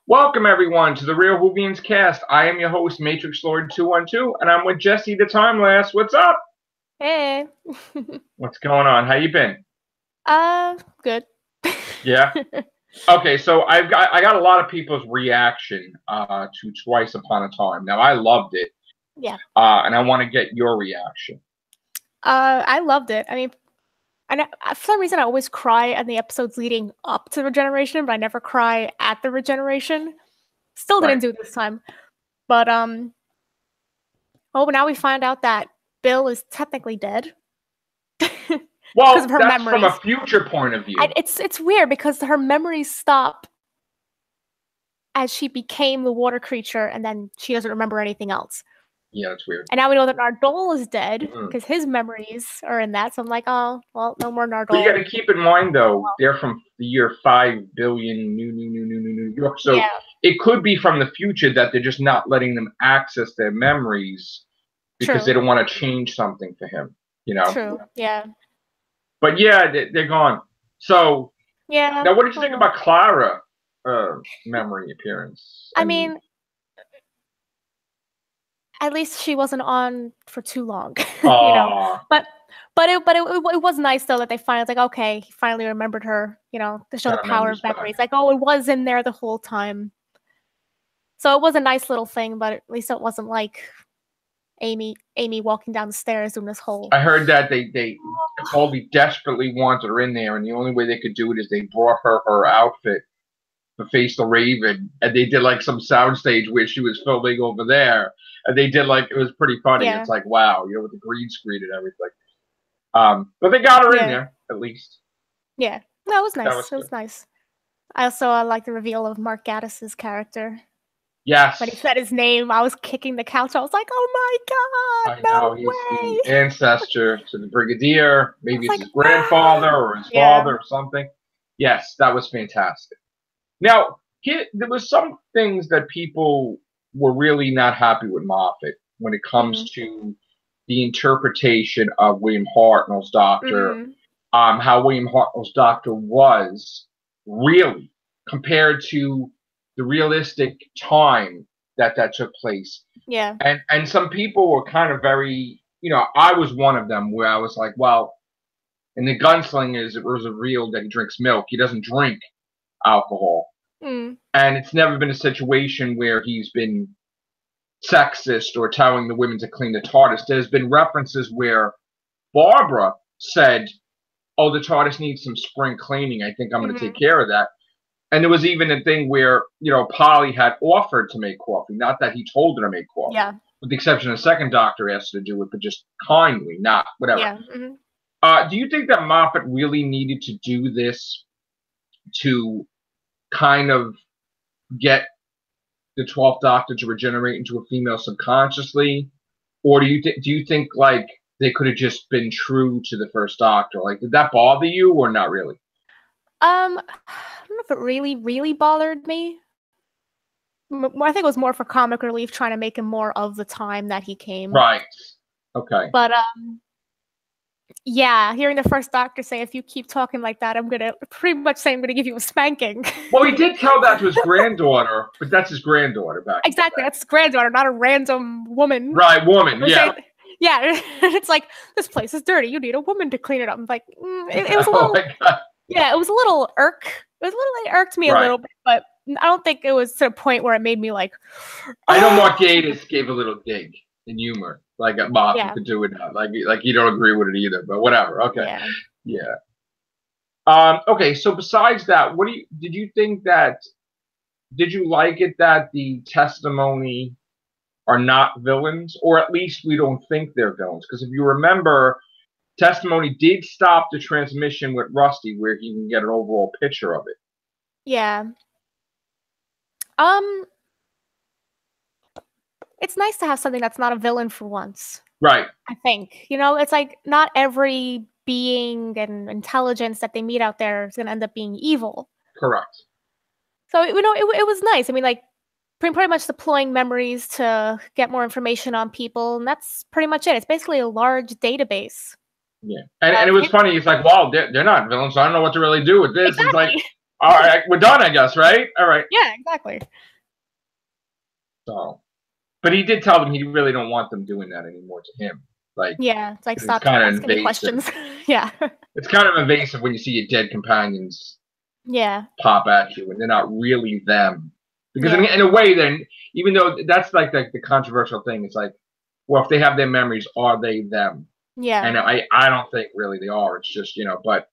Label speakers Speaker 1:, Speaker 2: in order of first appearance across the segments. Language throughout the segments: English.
Speaker 1: Welcome, everyone, to the Real Whovians cast. I am your host, Matrix Lord 212, and I'm with Jesse the Timeless. What's up?
Speaker 2: Hey.
Speaker 1: What's going on? How you been?
Speaker 2: Good.
Speaker 1: Yeah? Okay, so I got a lot of people's reaction to Twice Upon a Time. Now, I loved it.
Speaker 2: Yeah.
Speaker 1: And I want to get your reaction.
Speaker 2: I loved it. I mean, for some reason, I always cry in the episodes leading up to regeneration, but I never cry at the regeneration. Still didn't do it this time. But, now we find out that Bill is technically dead.
Speaker 1: Well, of her that's memories. From a future point of view.
Speaker 2: It's weird because her memories stop as she became the water creature, and then she doesn't remember anything else.
Speaker 1: Yeah, that's weird.
Speaker 2: And now we know that Nardole is dead because his memories are in that. So I'm like, oh, well, no more Nardole.
Speaker 1: But you got to keep in mind, though, they're from the year 5 billion New York. So it could be from the future that they're just not letting them access their memories because they don't want to change something for him, you know?
Speaker 2: True, yeah.
Speaker 1: But yeah, they're gone. So,
Speaker 2: yeah.
Speaker 1: Now, what did you think about Clara memory appearance?
Speaker 2: I mean, at least she wasn't on for too long, you know. But it was nice though that they finally like, okay, he finally remembered her, you know, to show the power of memories. Like, oh, it was in there the whole time. So it was a nice little thing, but at least it wasn't like Amy walking down the stairs doing this whole.
Speaker 1: I heard that they Capaldi desperately wanted her in there, and the only way they could do it is they brought her outfit to Face the Raven, and they did like some soundstage where she was filming over there, and they did like it was pretty funny. Yeah. It's like wow, you know, with the green screen and everything. But they got her in there at least.
Speaker 2: Yeah, that was nice. It was nice. I also like the reveal of Mark Gaddis's character.
Speaker 1: Yes.
Speaker 2: When he said his name, I was kicking the couch. I was like, oh my God, no way.
Speaker 1: He's the ancestor to the Brigadier. Maybe it's his grandfather or his father or something. Yes, that was fantastic. Now, there was some things that people were really not happy with Moffat when it comes to the interpretation of William Hartnell's Doctor, how William Hartnell's Doctor was really compared to the realistic time that took place.
Speaker 2: Yeah.
Speaker 1: And some people were kind of very, you know, I was one of them where I was like, well, in the Gunslingers, it was revealed that he drinks milk. He doesn't drink alcohol. And it's never been a situation where he's been sexist or telling the women to clean the TARDIS. There's been references where Barbara said, oh, the TARDIS needs some spring cleaning. I think I'm going to take care of that. And there was even a thing where, you know, Polly had offered to make coffee. Not that he told her to make coffee.
Speaker 2: Yeah.
Speaker 1: With the exception of the second Doctor asked her to do it, but just kindly, not whatever.
Speaker 2: Yeah.
Speaker 1: Do you think that Moffat really needed to do this to kind of get the 12th Doctor to regenerate into a female subconsciously? Or do you think, like, they could have just been true to the first Doctor? Like, did that bother you or not really?
Speaker 2: I don't know if it really bothered me. I think it was more for comic relief, trying to make him more of the time that he came.
Speaker 1: Right. Okay.
Speaker 2: But yeah, hearing the first Doctor say, if you keep talking like that, I'm gonna give you a spanking.
Speaker 1: Well, he did tell that to his granddaughter, but that's his granddaughter back.
Speaker 2: Exactly, that's his granddaughter, not a random woman.
Speaker 1: Right, woman. Yeah.
Speaker 2: Yeah, it's like, this place is dirty. You need a woman to clean it up. I'm like, it was a little. Oh my God. Yeah, it was a little it irked me a little bit, but I don't think it was to a point where it made me like.
Speaker 1: I know Mark Gatiss gave a little dig in humor, like a Moffat could do it now. Like you don't agree with it either, but whatever. Okay. Yeah. Okay, so besides that, did you like it that the Testimony are not villains, or at least we don't think they're villains? Because if you remember, Testimony did stop the transmission with Rusty where he can get an overall picture of it.
Speaker 2: Yeah. It's nice to have something that's not a villain for once.
Speaker 1: Right.
Speaker 2: I think. You know, it's like not every being and intelligence that they meet out there is going to end up being evil.
Speaker 1: Correct.
Speaker 2: So, you know, it was nice. I mean, like, pretty much deploying memories to get more information on people, and that's pretty much it. It's basically a large database.
Speaker 1: Yeah, and it was funny. It's like, wow, they're not villains. So I don't know what to really do with this. Exactly. It's like, All right, we're done, I guess, right? All right.
Speaker 2: Yeah, exactly.
Speaker 1: So, but he did tell them he really don't want them doing that anymore to him. Like,
Speaker 2: yeah, it's like stop
Speaker 1: kind of
Speaker 2: asking me questions. Yeah.
Speaker 1: It's kind of invasive when you see your dead companions pop at you and they're not really them. Because in a way, then, even though that's like the controversial thing, it's like, well, if they have their memories, are they them?
Speaker 2: Yeah.
Speaker 1: And I don't think really they are. It's just, but,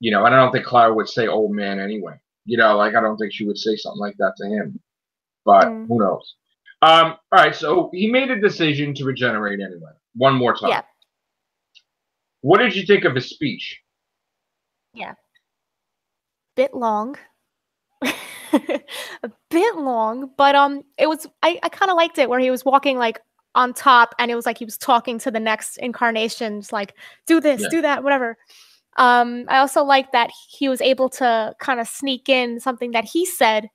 Speaker 1: and I don't think Clara would say old man anyway. Like, I don't think she would say something like that to him. But who knows? All right, so he made a decision to regenerate anyway. One more time. Yeah. What did you think of his speech?
Speaker 2: Yeah. Bit long. A bit long, but it was I kind of liked it where he was walking like on top and it was like he was talking to the next incarnations, like do this, do that, whatever. I also like that he was able to kind of sneak in something that he said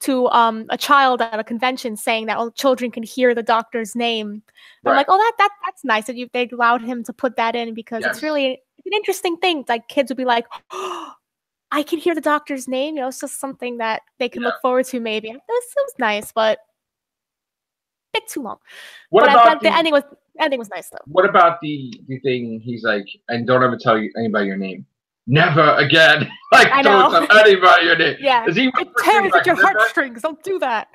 Speaker 2: to a child at a convention saying that all children can hear the doctor's name. I'm like, oh, that's nice that they allowed him to put that in because it's really an interesting thing. Like kids would be like, oh, I can hear the doctor's name. It's just something that they can look forward to. Maybe it was nice, but a bit too long.
Speaker 1: What about
Speaker 2: the ending was nice though.
Speaker 1: What about the thing? He's like, and don't ever tell anybody your name. Never again. Like, don't tell anybody your name.
Speaker 2: Yeah. Is he it tears at your heartstrings. Don't do that.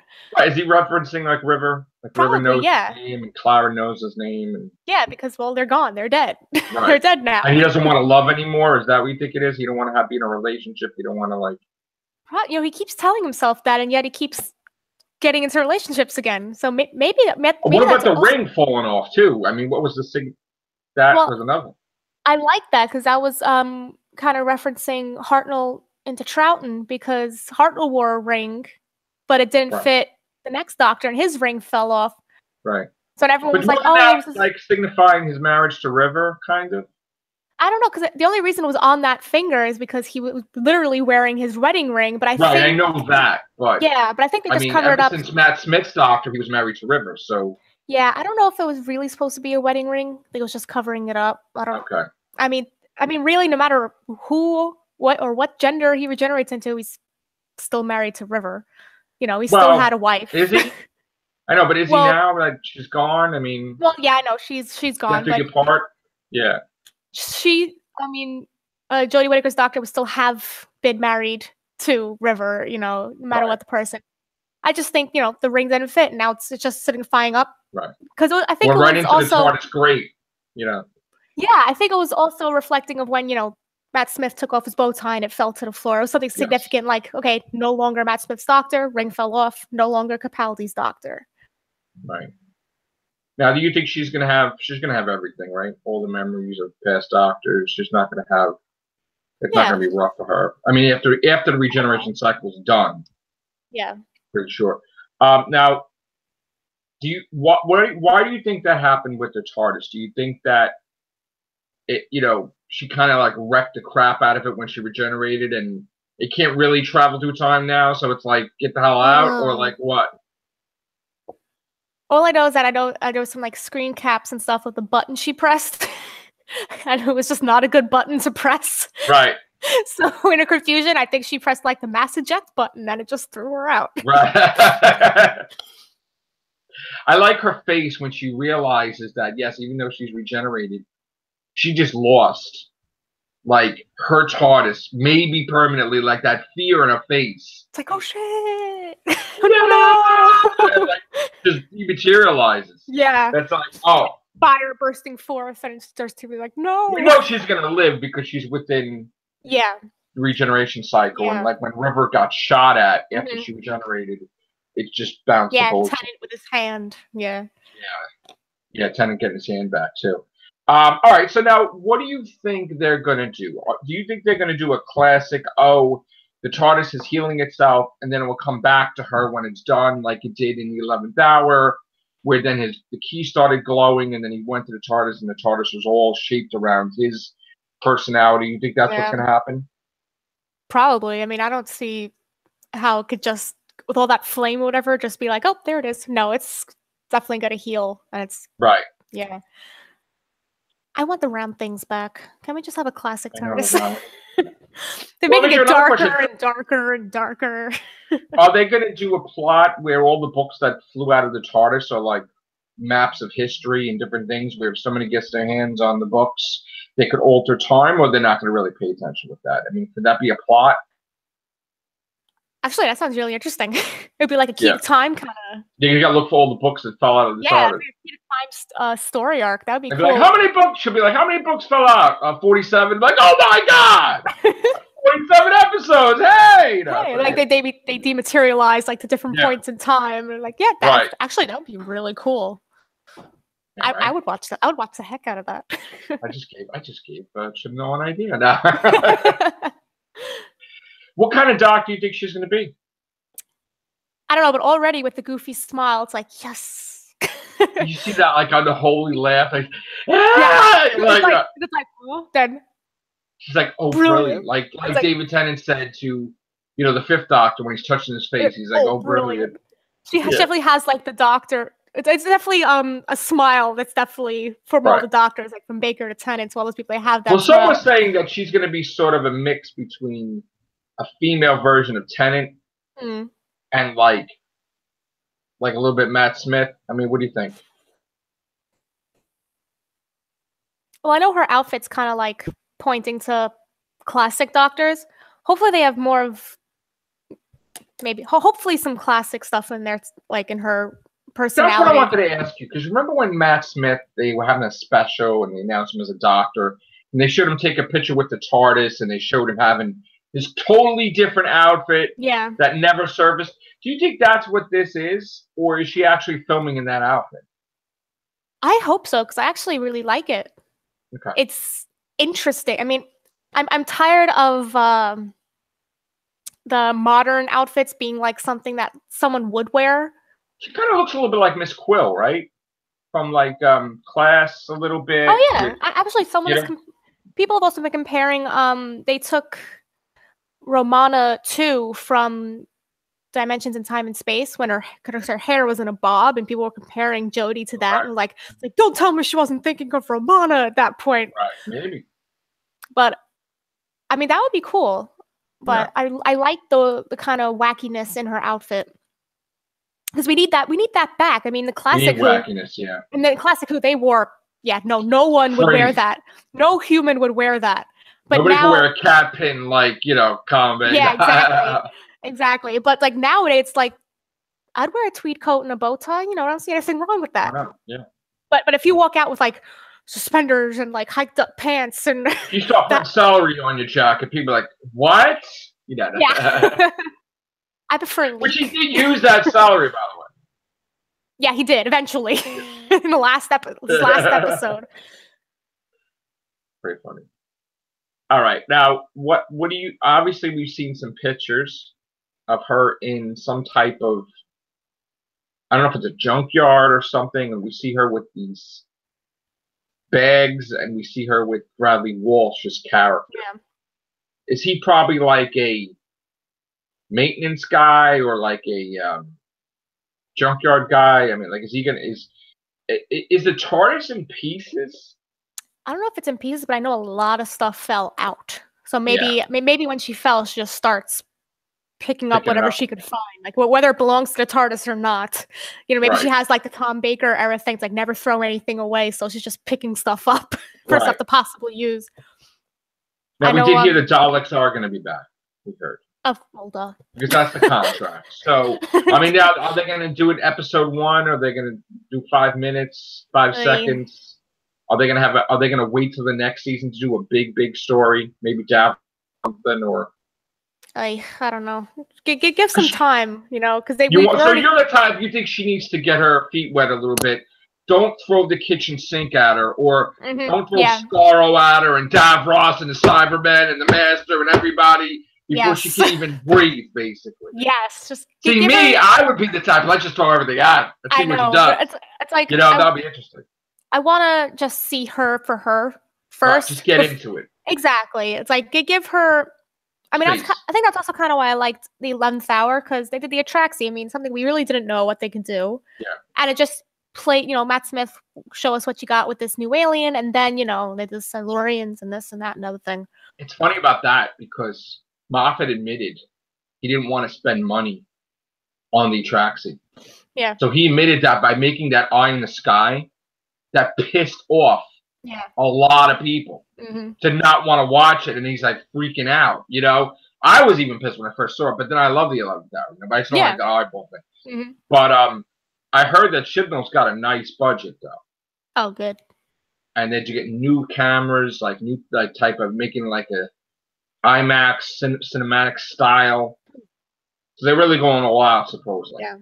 Speaker 1: Is he referencing like River? Like probably, River knows his name and Clara knows his name. And...
Speaker 2: yeah, because they're gone. They're dead. Right. They're dead now.
Speaker 1: And he doesn't want to love anymore. Is that what you think it is? He don't want to be in a relationship. He don't want to like.
Speaker 2: He keeps telling himself that, and yet he keeps getting into relationships again. So maybe
Speaker 1: what about the ring falling off too? I mean, what was the thing? That was another one.
Speaker 2: I like that because that was kind of referencing Hartnell into Troughton because Hartnell wore a ring, but it didn't fit the next doctor, and his ring fell off.
Speaker 1: Right.
Speaker 2: So everyone was like,
Speaker 1: "Oh, like signifying his marriage to River, kind of."
Speaker 2: I don't know, because the only reason it was on that finger is because he was literally wearing his wedding ring. But
Speaker 1: I know that, but
Speaker 2: but I think they just covered up.
Speaker 1: Since Matt Smith's doctor, he was married to River, so.
Speaker 2: Yeah, I don't know if it was really supposed to be a wedding ring. I think it was just covering it up. I don't.
Speaker 1: Okay.
Speaker 2: I mean, really, no matter what gender he regenerates into, he's still married to River. He still had a wife.
Speaker 1: Is he? I know, but is he now? Like she's gone. I mean.
Speaker 2: Well, yeah, I know she's gone.
Speaker 1: They have to get apart. Yeah.
Speaker 2: Jodie Whittaker's doctor would still have been married to River. No matter what the person. I just think the ring didn't fit, and now it's just signifying up.
Speaker 1: Right.
Speaker 2: Because I think
Speaker 1: right into the chart. It's great.
Speaker 2: Yeah, I think it was also reflecting of when, Matt Smith took off his bow tie and it fell to the floor. It was something significant like, okay, no longer Matt Smith's doctor, ring fell off, no longer Capaldi's doctor.
Speaker 1: Right. Now, do you think she's gonna have everything, right? All the memories of past doctors. She's not gonna have it's not gonna be rough for her. I mean, after the regeneration cycle is done.
Speaker 2: Yeah.
Speaker 1: Pretty sure. Now, why do you think that happened with the TARDIS? Do you think that she kind of like wrecked the crap out of it when she regenerated and it can't really travel through time now, so it's like get the hell out, or like what?
Speaker 2: All I know is that I know some like screen caps and stuff with the button she pressed. And it was just not a good button to press.
Speaker 1: Right.
Speaker 2: So in her confusion, I think she pressed like the mass eject button and it just threw her out.
Speaker 1: Right. I like her face when she realizes that, yes, even though she's regenerated, she just lost like her TARDIS, maybe permanently, like that fear in her face.
Speaker 2: It's like, oh shit.
Speaker 1: No! Like, just dematerializes.
Speaker 2: Yeah.
Speaker 1: That's like, oh.
Speaker 2: Fire bursting forth and it starts to be like, no.
Speaker 1: We know she's going to live because she's within the regeneration cycle. Yeah. And like when River got shot at after she regenerated, it just bounced the whole
Speaker 2: Tennant with his hand. Yeah.
Speaker 1: Yeah, Tennant getting his hand back too. All right, so now what do you think they're going to do? Do you think they're going to do a classic, the TARDIS is healing itself, and then it will come back to her when it's done, like it did in the 11th hour, where then the key started glowing, and then he went to the TARDIS, and the TARDIS was all shaped around his personality? You think that's what's going to happen?
Speaker 2: Probably. I mean, I don't see how it could just, with all that flame or whatever, just be like, oh, there it is. No, it's definitely going to heal, and it's...
Speaker 1: Right.
Speaker 2: Yeah. I want the round things back. Can we just have a classic TARDIS? They're
Speaker 1: Well,
Speaker 2: making it darker and darker and darker.
Speaker 1: Are they going to do a plot where all the books that flew out of the TARDIS are like maps of history and different things, where if somebody gets their hands on the books, they could alter time, or they're not going to really pay attention with that? I mean, could that be a plot?
Speaker 2: Actually, that sounds really interesting. It'd be like a key to time kind of.
Speaker 1: Yeah, you got to look for all the books that fell out of the TARDIS.
Speaker 2: Yeah, key to time story arc. That would be cool.
Speaker 1: Like, how many books? She'll be like, how many books fell out? 47. Like, oh my god! 47 episodes. Hey,
Speaker 2: like they dematerialize like to different points in time. And like, yeah, actually that would be really cool. Yeah, I would watch that. I would watch the heck out of that.
Speaker 1: I just gave Chibnall an idea. Now, what kind of doc do you think she's going to be?
Speaker 2: I don't know, but already with the goofy smile, it's like yes.
Speaker 1: You see that like on the holy laugh, like
Speaker 2: then.
Speaker 1: She's like, oh, brilliant. Like David Tennant said to, the Fifth Doctor when he's touching his face. He's like, oh, brilliant.
Speaker 2: She definitely has like the Doctor. It's definitely a smile that's definitely from all the Doctors, like from Baker to Tennant to all those people. They have that.
Speaker 1: Well, someone's saying that she's going to be sort of a mix between a female version of Tennant and like a little bit Matt Smith. I mean, what do you think?
Speaker 2: Well, I know her outfit's kind of like pointing to classic Doctors. Hopefully they have more of hopefully some classic stuff in there, like in her personality.
Speaker 1: That's what I wanted to ask you, because remember when Matt Smith, they were having a special and they announced him as a doctor, and they showed him take a picture with the TARDIS, and they showed him having this totally different outfit that never surfaced. Do you think that's what this is, or is she actually filming in that outfit?
Speaker 2: I hope so, because I actually really like it.
Speaker 1: Okay.
Speaker 2: It's interesting. I mean, I'm tired of the modern outfits being like something that someone would wear.
Speaker 1: She kind of looks a little bit like Miss Quill, right? From like Class a little bit.
Speaker 2: Oh yeah, actually, people have also been comparing. They took Romana 2 from Dimensions in Time and Space when her hair was in a bob, and people were comparing Jodie to that, and like don't tell me she wasn't thinking of Romana at that point.
Speaker 1: Right, maybe.
Speaker 2: But I mean, that would be cool. But I like the kind of wackiness in her outfit, because we need that back. I mean, the classic
Speaker 1: wackiness,
Speaker 2: and the classic Who they wore, no one would wear that. No human would wear that. But
Speaker 1: nobody can wear a cat pin like combat.
Speaker 2: Yeah, exactly. Exactly. But like nowadays, it's like I'd wear a tweed coat and a bow tie. I don't see anything wrong with that.
Speaker 1: Yeah.
Speaker 2: But if you walk out with like suspenders and like hiked up pants and
Speaker 1: you start putting celery on your jacket, people are like, what? Yeah.
Speaker 2: I prefer.
Speaker 1: But he did use that celery, by the way.
Speaker 2: Yeah, he did eventually in the last episode.
Speaker 1: Pretty funny. All right, now what do you? Obviously, we've seen some pictures of her in some type of, I don't know if it's a junkyard or something, and we see her with these bags, and we see her with Bradley Walsh's character.
Speaker 2: Yeah.
Speaker 1: Is he probably like a maintenance guy or like a junkyard guy? I mean, like, is the TARDIS in pieces?
Speaker 2: I don't know if it's in pieces, but I know a lot of stuff fell out. So maybe when she fell, she just starts picking up whatever she could find, like whether it belongs to the TARDIS or not. Maybe she has like the Tom Baker era things, like never throw anything away. So she's just picking stuff up for stuff to possibly use.
Speaker 1: Now we did hear the Daleks are going to be back. We heard.
Speaker 2: Well, duh.
Speaker 1: Because that's the contract. So I mean, now are they going to do it episode 1? Or are they going to do 5 minutes, 5 seconds? Are they going to wait till the next season to do a big story? Maybe something or.
Speaker 2: I don't know. Give some time, because they.
Speaker 1: So you're the type, you think she needs to get her feet wet a little bit. Don't throw the kitchen sink at her, or don't throw Scarrow at her, and Davros and the Cybermen and the Master and everybody before she can even breathe, basically.
Speaker 2: Yes, just
Speaker 1: see me. I would be the type. Let's just throw everything at.
Speaker 2: I know. It's like
Speaker 1: that'd be interesting.
Speaker 2: I want to just see her for her first.
Speaker 1: Just get into it.
Speaker 2: Exactly. It's like give her. I mean, I think that's also kind of why I liked the 11th Hour, because they did the Atraxi. I mean, something we really didn't know what they could do.
Speaker 1: Yeah.
Speaker 2: And it just play, Matt Smith, show us what you got with this new alien, and then, the Silurians and this and that and other thing.
Speaker 1: It's funny about that because Moffat admitted he didn't want to spend money on the Atraxi.
Speaker 2: Yeah.
Speaker 1: So he admitted that by making that eye in the sky, that pissed off a lot of people to not want to watch it, and he's like freaking out. I was even pissed when I first saw it, but then I love the 11th Hour. But I just don't like the eyeball thing. But I heard that Chibnall's got a nice budget though.
Speaker 2: Oh, good.
Speaker 1: And then you get new cameras, like new type of making like a IMAX cinematic style. So they're really going all out, supposedly.
Speaker 2: Yeah.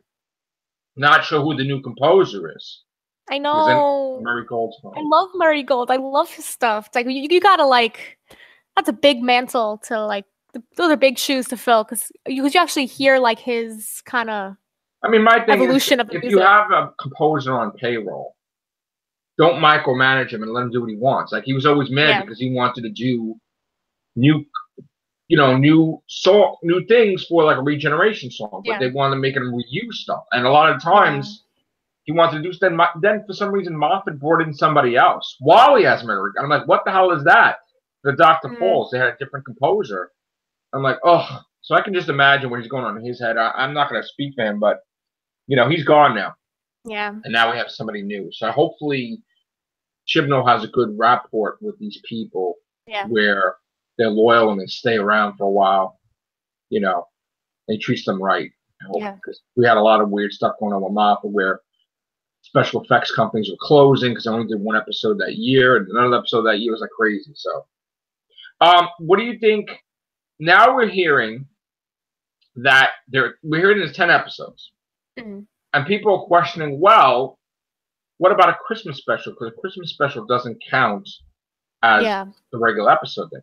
Speaker 1: Not sure who the new composer is.
Speaker 2: I know.
Speaker 1: Murray Gold's home.
Speaker 2: I love Murray Gold. I love his stuff. It's like you gotta that's a big mantle to those are big shoes to fill because you actually hear his kind of.
Speaker 1: I mean, my thing
Speaker 2: evolution
Speaker 1: is,
Speaker 2: of the
Speaker 1: if
Speaker 2: music.
Speaker 1: you have a composer on payroll, don't micromanage him and let him do what he wants. Like he was always mad because he wanted to do new things for like a regeneration song, but they wanted to make him reuse stuff, and a lot of times. He wanted to do then for some reason Moffat brought in somebody else while he has Mary. I'm like, what the hell is that? The Dr. Falls, they had a different composer. I'm like, oh, so I can just imagine what he's going on in his head. I'm not going to speak for him, but he's gone now.
Speaker 2: Yeah.
Speaker 1: And now we have somebody new. So hopefully Chibnall has a good rapport with these people where they're loyal and they stay around for a while. They treat them right. Because we had a lot of weird stuff going on with Moffat where special effects companies were closing because they only did one episode that year, and another episode that year was like crazy. So, what do you think? Now we're hearing that we're hearing there's 10 episodes, and people are questioning, well, what about a Christmas special? Because a Christmas special doesn't count as the regular episode then.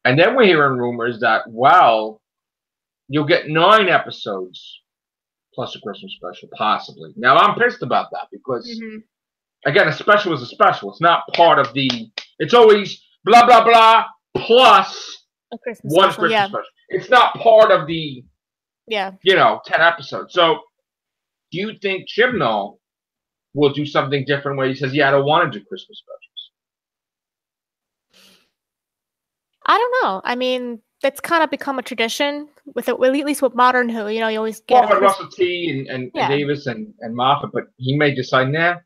Speaker 1: And then we're hearing rumors that, well, you'll get 9 episodes plus a Christmas special, possibly. Now, I'm pissed about that because, again, a special is a special. It's not part of the... It's always blah, blah, blah, plus
Speaker 2: a Christmas
Speaker 1: one
Speaker 2: special,
Speaker 1: Christmas special. It's not part of the, 10 episodes. So, do you think Chibnall will do something different where he says, I don't want to do Christmas specials?
Speaker 2: I don't know. I mean... That's kind of become a tradition with at least with modern Who. You always get.
Speaker 1: Well, Russell T and Davis and Moffat, but he may decide, I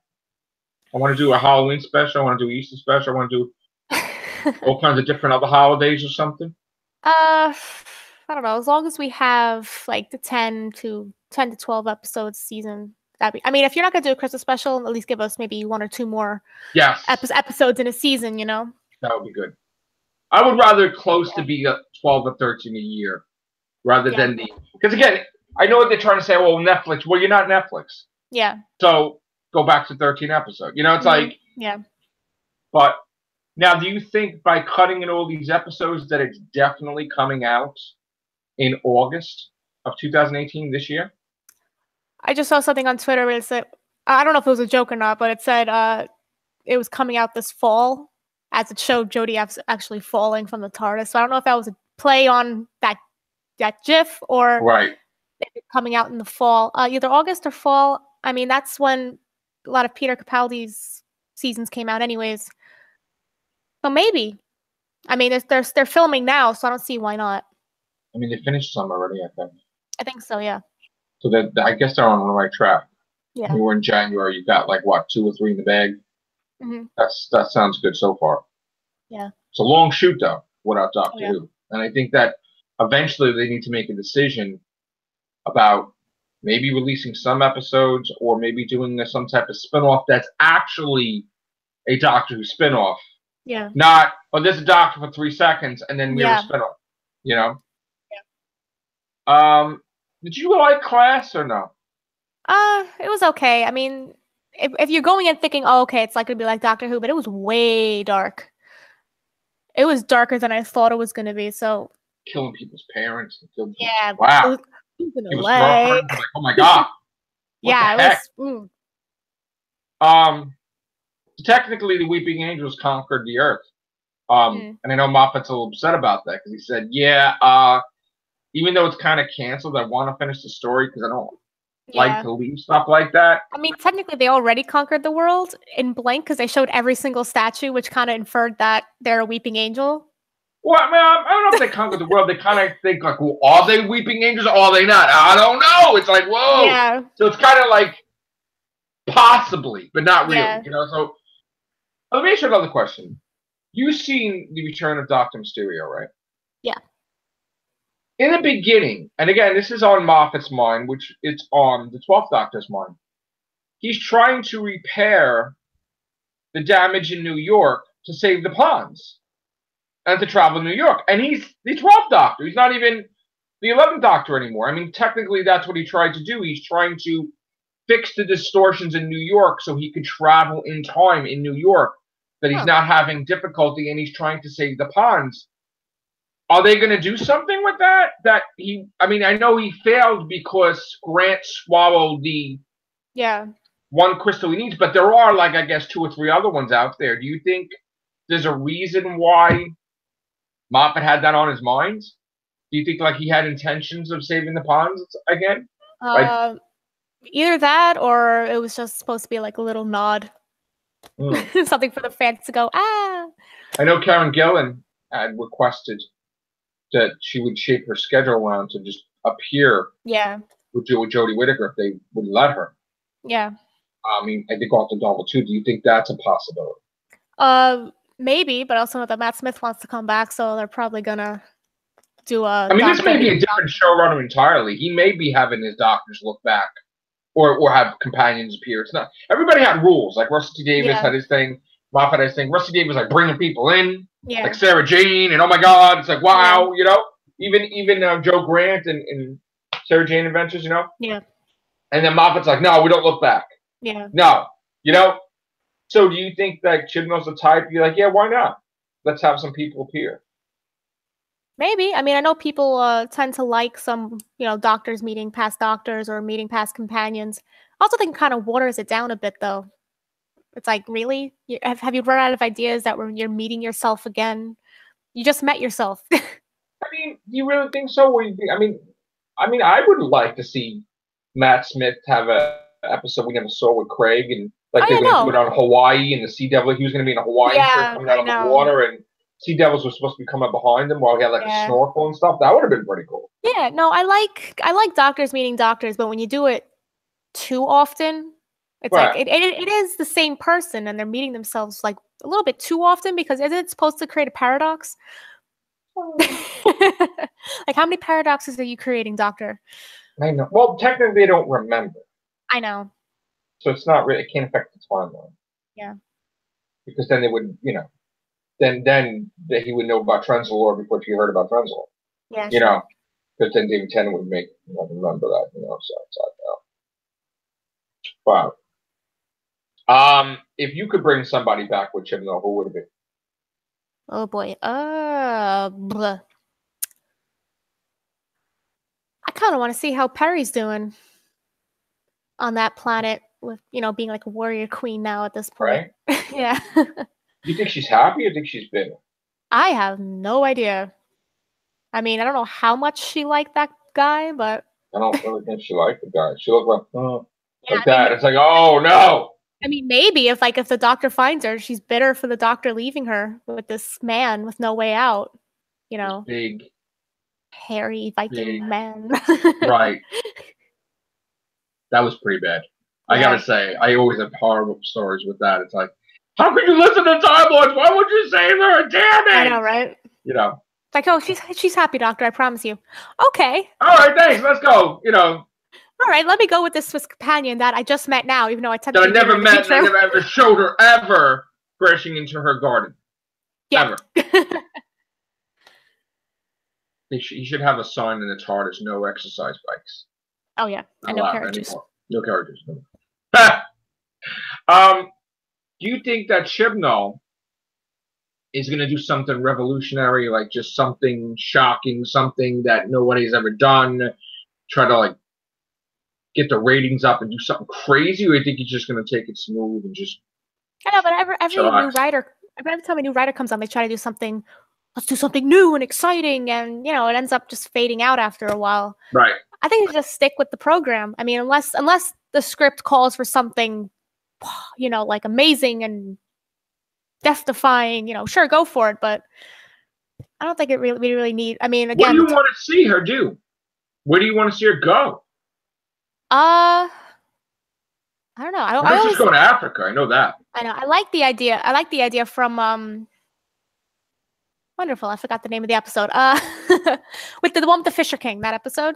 Speaker 1: want to do a Halloween special. I want to do an Easter special. I want to do all kinds of different other holidays or something.
Speaker 2: I don't know. As long as we have the 10 to 12 episodes season. I mean, if you're not gonna do a Christmas special, at least give us maybe 1 or 2 more. Episodes in a season. That
Speaker 1: would be good. I would rather close to be 12 or 13 a year rather than because again, I know what they're trying to say. Well, Netflix. Well, you're not Netflix.
Speaker 2: Yeah.
Speaker 1: So go back to 13 episodes. It's like.
Speaker 2: Yeah.
Speaker 1: But now, do you think by cutting in all these episodes that it's definitely coming out in August of 2018 this year?
Speaker 2: I just saw something on Twitter where it said, I don't know if it was a joke or not, but it said it was coming out this fall. As it showed Jodie actually falling from the TARDIS. So I don't know if that was a play on that GIF or coming out in the fall, either August or fall. I mean, that's when a lot of Peter Capaldi's seasons came out anyways. So maybe. I mean, they're filming now, so I don't see why not.
Speaker 1: I mean, they finished some already, I think.
Speaker 2: I think so, yeah.
Speaker 1: So I guess they're on the right track.
Speaker 2: Yeah.
Speaker 1: We were in January. You got 2 or 3 in the bag. That sounds good so far.
Speaker 2: Yeah.
Speaker 1: It's a long shoot though, without Doctor Who. And I think that eventually they need to make a decision about maybe releasing some episodes or maybe doing some type of spin-off that's actually a Doctor Who spin-off.
Speaker 2: Yeah.
Speaker 1: Not, there's a Doctor for 3 seconds and then we have a spin-off.
Speaker 2: Yeah.
Speaker 1: Did you like Class or no?
Speaker 2: It was okay. I mean, if you're going in thinking, okay, it's going to be like Doctor Who, but it was way dark. It was darker than I thought it was going to be. So
Speaker 1: killing people's parents.
Speaker 2: Yeah.
Speaker 1: Wow. It was like, oh my god.
Speaker 2: Yeah, it was.
Speaker 1: Technically, the Weeping Angels conquered the Earth. And I know Moffat's a little upset about that because he said, even though it's kind of canceled, I want to finish the story because I don't. like to leave stuff like that.
Speaker 2: I mean, technically, they already conquered the world in blank because they showed every single statue, which kind of inferred that they're a weeping angel.
Speaker 1: Well, I mean, I don't know if they conquered the world. They kind of think like, well, are they weeping angels or are they not? I don't know. It's like, whoa.
Speaker 2: Yeah.
Speaker 1: So it's kind of like possibly, but not really. You know. So let me ask you another question. You've seen the Return of Dr. Mysterio, right?
Speaker 2: Yeah.
Speaker 1: In the beginning, and again, this is on Moffat's mind, which it's on the 12th Doctor's mind. He's trying to repair the damage in New York to save the ponds and to travel to New York. And he's the 12th Doctor. He's not even the 11th Doctor anymore. I mean, technically, that's what he tried to do. He's trying to fix the distortions in New York so he could travel in time in New York, that he's not having difficulty, and he's trying to save the ponds. Are they going to do something with that? I mean, I know he failed because Grant swallowed the one crystal he needs, but there are, like, I guess 2 or 3 other ones out there. Do you think there's a reason why Moffat had that on his mind? Do you think, like, he had intentions of saving the ponds again?
Speaker 2: Either that, or it was just supposed to be like a little nod. Something for the fans to go, ah!
Speaker 1: I know Karen Gillan had requested that she would shape her schedule around to just appear with Jodie Whittaker if they would let her.
Speaker 2: Yeah.
Speaker 1: I mean, I think off the double too. Do you think that's a possibility?
Speaker 2: Maybe, but also that Matt Smith wants to come back, so they're probably gonna do a.
Speaker 1: I mean, this may be a different showrunner entirely. He may be having his doctors look back, or have companions appear. It's not. Everybody had rules. Like Rusty T. Davies had his thing. Moffat had his thing. Rusty Davies was like bringing people in, like Sarah Jane, and oh my God, it's like wow, you know. Even Joe Grant and Sarah Jane Adventures, you know.
Speaker 2: Yeah.
Speaker 1: And then Moffat's like, no, we don't look back.
Speaker 2: Yeah.
Speaker 1: No, you know. So do you think that Chibnall's the type? You're like, yeah, why not? Let's have some people appear.
Speaker 2: Maybe. I mean, I know people tend to like some, doctors meeting past doctors or meeting past companions. I also think it kind of waters it down a bit, though. It's like, really? Have you run out of ideas that when you're meeting yourself again? You just met yourself.
Speaker 1: I mean, do you really think so? I mean, I would like to see Matt Smith have a episode we never saw with Craig, and like they're going to do it on Hawaii, and the Sea Devil. He was going to be in a Hawaiian shirt coming out of the water, and Sea Devils were supposed to be coming behind him while he had like a snorkel and stuff. That would have been pretty cool.
Speaker 2: Yeah, no, I like doctors meeting doctors, but when you do it too often, it's like it is the same person, and they're meeting themselves like a little bit too often, because isn't it supposed to create a paradox? Like, how many paradoxes are you creating, Doctor?
Speaker 1: I know. Well, technically, they don't remember.
Speaker 2: I know.
Speaker 1: So it's not really. It can't affect the timeline.
Speaker 2: Yeah. Because
Speaker 1: then they would, then he would know about Trenzalore before he heard about Trenzalore.
Speaker 2: Yeah.
Speaker 1: Because then David Tennant would make remember that. So it's like, wow. If you could bring somebody back with Chibnall, who would it be?
Speaker 2: Oh boy. I kind of want to see how Perry's doing on that planet with, being like a warrior queen now at this point.
Speaker 1: Right?
Speaker 2: Yeah.
Speaker 1: Do you think she's happy or do you think she's bitter?
Speaker 2: I have no idea. I mean, I don't know how much she liked that guy, but
Speaker 1: I don't really think she liked the guy. She looked like that. It's like, oh no.
Speaker 2: I mean, maybe if the doctor finds her, she's bitter for the doctor leaving her with this man with no way out.
Speaker 1: Big,
Speaker 2: hairy Viking man.
Speaker 1: Right. That was pretty bad. I gotta say, I always have horrible stories with that. It's like, how could you listen to Time Lords? Why would you save her? Damn it!
Speaker 2: I know, right? It's like, oh, she's happy, Doctor. I promise you. Okay.
Speaker 1: All right, thanks. Let's go.
Speaker 2: All right, let me go with this Swiss companion that I just met now, even though I
Speaker 1: that I never met, and I never ever showed her ever crashing into her garden.
Speaker 2: Yeah.
Speaker 1: Ever. He should have a sign in its heart as no exercise bikes.
Speaker 2: Oh yeah, and no carriages.
Speaker 1: No carriages. Do you think that Chibnall is going to do something revolutionary, like just something shocking, something that nobody's ever done, try to get the ratings up and do something crazy, or do you think he's just going to take it smooth and just?
Speaker 2: I know, but every time a new writer comes on, they try to do something. Let's do something new and exciting, and it ends up just fading out after a while.
Speaker 1: Right.
Speaker 2: I think you just stick with the program. I mean, unless the script calls for something, like amazing and death-defying, sure, go for it. But I don't think we really need. I mean, again,
Speaker 1: what do you want to see her do? Where do you want to see her go?
Speaker 2: I don't know. I
Speaker 1: always just go to Africa. I know that.
Speaker 2: I know. I like the idea from wonderful. I forgot the name of the episode. With the one with the Fisher King, that episode.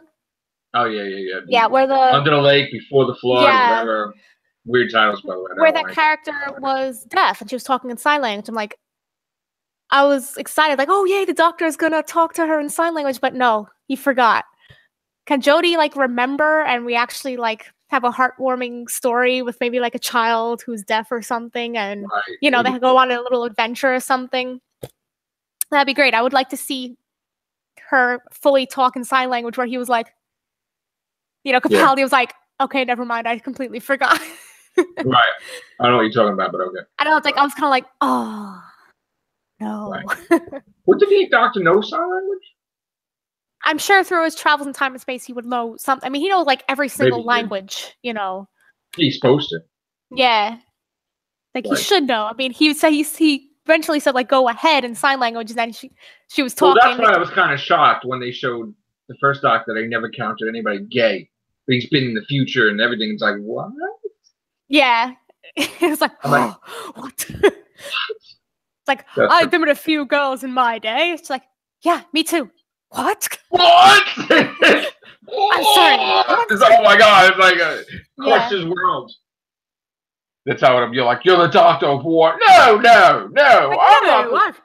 Speaker 1: Oh yeah.
Speaker 2: Yeah, where the
Speaker 1: Under the Lake, Before the Flood, whatever. Weird titles, by the way.
Speaker 2: Where that character was deaf and she was talking in sign language. I'm like, I was excited, like, oh yay, the doctor is gonna talk to her in sign language, but no, he forgot. Can Jodie remember and we actually have a heartwarming story with maybe a child who's deaf or something, and they go on a little adventure or something? That'd be great. I would like to see her fully talk in sign language, where he was like, Capaldi was like, okay, never mind, I completely forgot.
Speaker 1: Right. I don't know what you're talking about, but okay.
Speaker 2: I know, it's I was kind of like, oh no.
Speaker 1: Right. What did the doctor know sign language? I'm
Speaker 2: sure through his travels in time and space, he would know something. I mean, he knows every single language,
Speaker 1: He's supposed to.
Speaker 2: Yeah. He should know. I mean, he would say he eventually said go ahead in sign language, and then she was talking.
Speaker 1: Well, that's why I was kind of shocked when they showed the first doctor. They never counted anybody gay. But he's been in the future and everything. It's like, what?
Speaker 2: Yeah. It's like, oh, what? It's I've been with a few girls in my day. It's like, yeah, me too. What?
Speaker 1: What?
Speaker 2: I'm sorry. What?
Speaker 1: Oh my god! It's like a crushes world. That's how it'll be. You're the doctor of war. No. I'm not.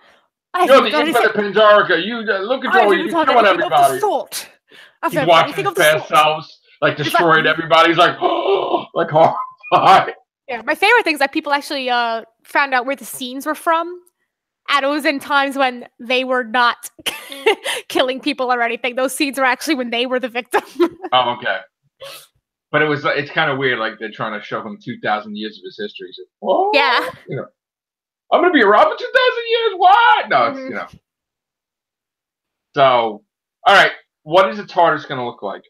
Speaker 1: You're the infinite Pandorica. You look at you killing everybody. He's watching his past selves, destroying everybody. He's like, oh, horrified.
Speaker 2: Yeah, my favorite thing is that people actually found out where the scenes were from. And it was in times when they were not killing people or anything. Those scenes were actually when they were the victim.
Speaker 1: Oh, okay. But it's kind of weird, they're trying to show him 2,000 years of his history. So, oh,
Speaker 2: yeah.
Speaker 1: I'm going to be around for 2,000 years? What? No, it's, So, all right. What is the TARDIS going to look like?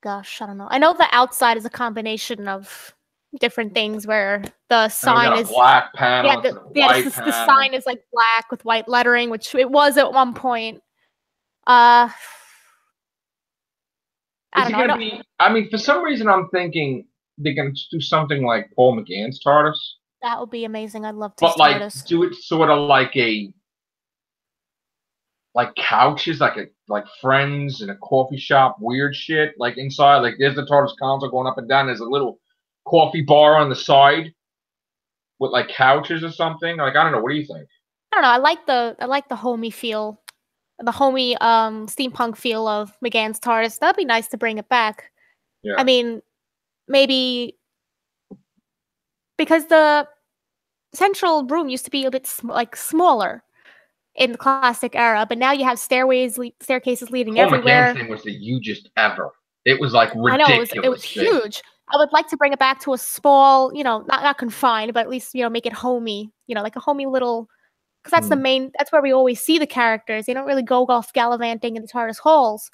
Speaker 2: Gosh, I don't know. I know the outside is a combination of different things where the sign is
Speaker 1: black panel.
Speaker 2: The sign is black with white lettering, which it was at one point. I don't know.
Speaker 1: I mean, for some reason, I'm thinking they're going to do something like Paul McGann's TARDIS.
Speaker 2: That would be amazing. I'd love to. But
Speaker 1: do it sort of couches, like Friends in a coffee shop, weird shit. Inside, there's the TARDIS console going up and down. There's a little coffee bar on the side with couches or something. I don't know. What do you think?
Speaker 2: I don't know. I like the homey feel, the homey steampunk feel of McGann's TARDIS. That'd be nice to bring it back.
Speaker 1: Yeah.
Speaker 2: I mean, maybe because the central room used to be a bit smaller in the classic era, but now you have staircases leading everywhere.
Speaker 1: The thing was the hugest ever. It was ridiculous. I know,
Speaker 2: it was huge. I would like to bring it back to a small, not confined, but at least, make it homey, a homey little, because that's that's where we always see the characters. They don't really go off gallivanting in the TARDIS halls.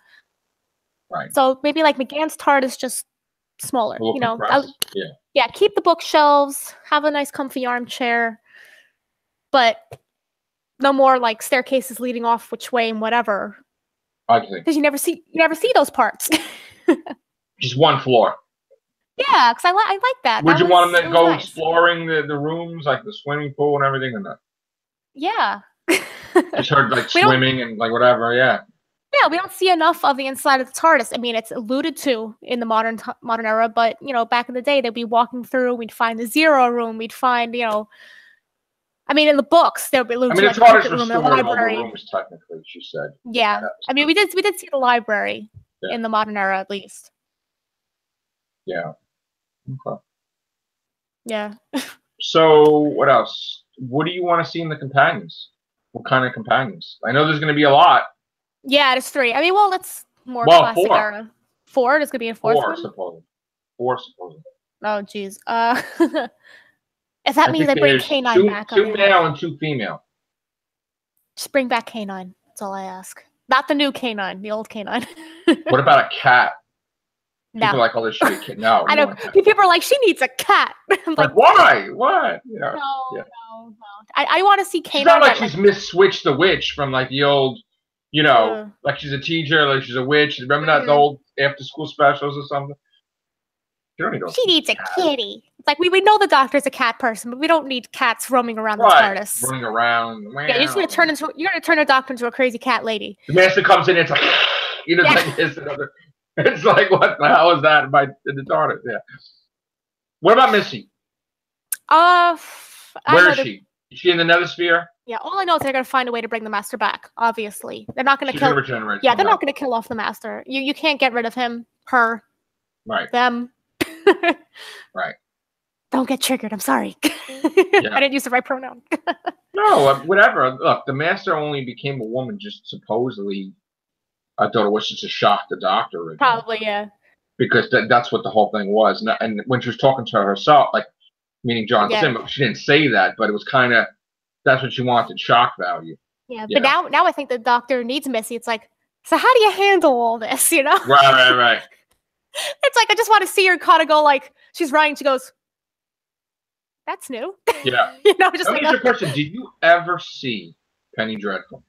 Speaker 1: Right.
Speaker 2: So maybe McGann's TARDIS, just smaller,
Speaker 1: Yeah,
Speaker 2: keep the bookshelves, have a nice comfy armchair, but no more staircases leading off which way and whatever.
Speaker 1: I think.
Speaker 2: Because you never see those parts.
Speaker 1: Just one floor.
Speaker 2: Yeah, because I like that.
Speaker 1: Would you want them to go exploring the rooms, the swimming pool and everything, or not?
Speaker 2: Yeah.
Speaker 1: Just heard swimming and whatever. Yeah.
Speaker 2: Yeah, we don't see enough of the inside of the TARDIS. I mean, it's alluded to in the modern era, but back in the day, they'd be walking through. We'd find the Zero Room. We'd find I mean, in the books, there'll be alluded
Speaker 1: to the TARDIS room, the library. Rooms, technically, she said.
Speaker 2: Yeah, I mean, we did see the library in the modern era, at least.
Speaker 1: Yeah. Okay.
Speaker 2: Yeah.
Speaker 1: So, what else? What do you want to see in the companions? What kind of companions? I know there's going to be a lot.
Speaker 2: Yeah, there's 3. I mean, that's more classic era. 4? There's going to be a 4th one?
Speaker 1: 4, supposedly.
Speaker 2: Oh, jeez. If that means they bring K9 back.
Speaker 1: 2 male and 2 female.
Speaker 2: Just bring back K9. That's all I ask. Not the new canine, the old canine.
Speaker 1: What about a cat?
Speaker 2: No.
Speaker 1: People are like, oh, this should be a kid. No.
Speaker 2: I know. People are like, she needs a cat. I'm
Speaker 1: like, why? What? You know,
Speaker 2: no. I want to see canine.
Speaker 1: It's not like she's Miss Switch the Witch from like the old, you know, like she's a teacher, like she's a witch. Remember that old after school specials or something?
Speaker 2: She needs a kitty. It's like we know the doctor's a cat person, but we don't need cats roaming around the TARDIS.
Speaker 1: Running around.
Speaker 2: Yeah, you're gonna turn a doctor into a crazy cat lady.
Speaker 1: The master comes in, it's like it's like, what the hell is that in the TARDIS? Yeah. What about Missy? Where is she? Is she in the Nether Sphere?
Speaker 2: Yeah, all I know is they're gonna find a way to bring the master back. Obviously, they're not gonna kill. Yeah, they're not gonna kill off the master. You can't get rid of him, her, them.
Speaker 1: Right.
Speaker 2: Don't get triggered. I'm sorry. I didn't use the right pronoun.
Speaker 1: No, whatever. Look, the master only became a woman just supposedly. I thought it was just to shock the doctor. Originally.
Speaker 2: Probably, yeah.
Speaker 1: Because that's what the whole thing was. And when she was talking to herself, like, meaning John Sim, she didn't say that, but it was kind of, that's what she wanted, shock value.
Speaker 2: Yeah, but now I think the doctor needs Missy. It's like, so how do you handle all this, you know?
Speaker 1: Right.
Speaker 2: It's like, I just want to see her kind of go like, she's writing, she goes, that's new.
Speaker 1: Yeah.
Speaker 2: You know, just
Speaker 1: Let me ask you a question. Did you ever see Penny Dreadful?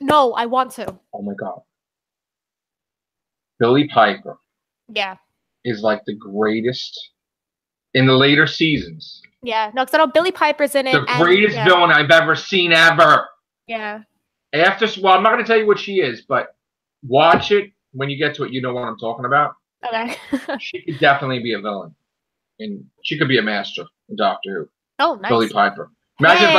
Speaker 2: No, I want to.
Speaker 1: Oh my God. Billy Piper.
Speaker 2: Yeah.
Speaker 1: Is like the greatest in the later seasons.
Speaker 2: Yeah. No, because I know Billy Piper's in it.
Speaker 1: The greatest villain I've ever seen ever.
Speaker 2: Yeah.
Speaker 1: Well, I'm not going to tell you what she is, but watch it. When you get to it, you know what I'm talking about.
Speaker 2: Okay.
Speaker 1: She could definitely be a villain. And she could be a master in Doctor Who.
Speaker 2: Oh, nice.
Speaker 1: Billy Piper. Imagine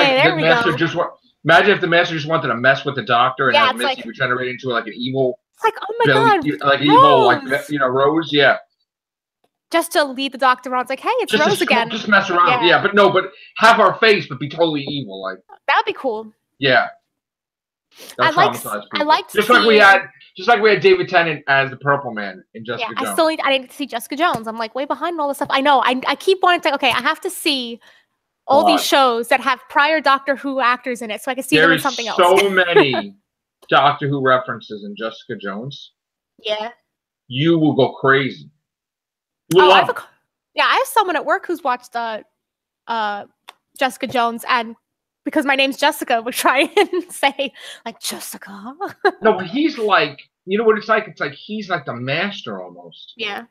Speaker 1: imagine if the master just wanted to mess with the doctor and have Missy regenerate into like an evil.
Speaker 2: It's like, oh my God.
Speaker 1: Like evil, like, you know, Rose. Yeah.
Speaker 2: Just to lead the doctor on. It's like, hey, it's Rose again.
Speaker 1: Just mess around. Yeah, but have her face, but be totally evil. Like
Speaker 2: that'd be cool.
Speaker 1: Yeah.
Speaker 2: I like
Speaker 1: just like we had David Tennant as the Purple Man in Jessica Jones.
Speaker 2: I didn't see Jessica Jones. I'm like way behind all this stuff. I know. I keep wanting to. Okay, I have to see all these shows that have prior Doctor Who actors in it, so I can see them in something else.
Speaker 1: So many Doctor Who references in Jessica Jones.
Speaker 2: Yeah.
Speaker 1: You will go crazy.
Speaker 2: I have someone at work who's watched Jessica Jones, and because my name's Jessica, would try and say, like, Jessica.
Speaker 1: No, but he's like, you know what it's like? It's like he's like the master almost.
Speaker 2: Yeah.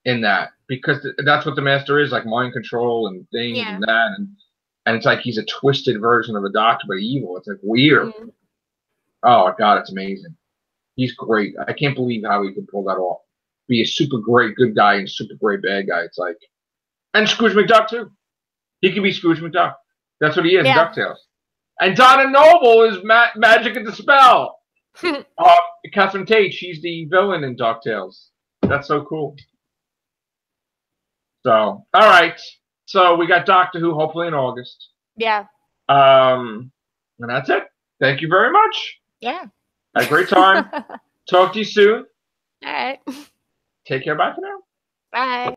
Speaker 1: In that. Because that's what the master is, like mind control and things and that. And it's like he's a twisted version of a doctor, but evil. It's like weird. Mm-hmm. Oh, God, it's amazing. He's great. I can't believe how he can pull that off. Be a super great good guy and super great bad guy. It's like, and Scrooge McDuck, too. He can be Scrooge McDuck. That's what he is, DuckTales. And Donna Noble is Magic and the Spell. Catherine Tate, she's the villain in DuckTales. That's so cool. So, all right. So we got Doctor Who hopefully in August.
Speaker 2: Yeah.
Speaker 1: And that's it. Thank you very much.
Speaker 2: Yeah.
Speaker 1: Had a great time. Talk to you soon.
Speaker 2: All right.
Speaker 1: Take care. Bye for now.
Speaker 2: Bye.